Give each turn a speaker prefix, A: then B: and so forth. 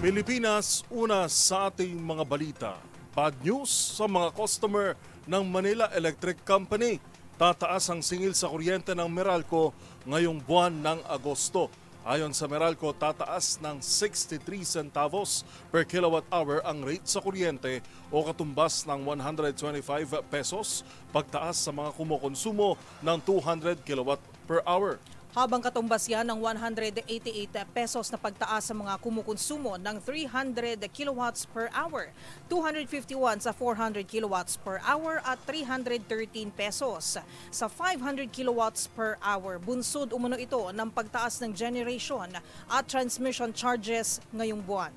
A: Pilipinas, una sa ating mga balita. Bad news sa mga customer ng Manila Electric Company. Tataas ang singil sa kuryente ng Meralco ngayong buwan ng Agosto. Ayon sa Meralco, tataas ng 63 centavos per kilowatt hour ang rate sa kuryente o katumbas ng 125 pesos pagtaas sa mga kumukonsumo ng 200 kilowatt per hour.
B: Habang katumbas yan ng 188 pesos na pagtaas sa mga kumukonsumo ng 300 kilowatts per hour, 251 sa 400 kilowatts per hour at 313 pesos sa 500 kilowatts per hour. Bunsod umano ito ng pagtaas ng generation at transmission charges ngayong buwan.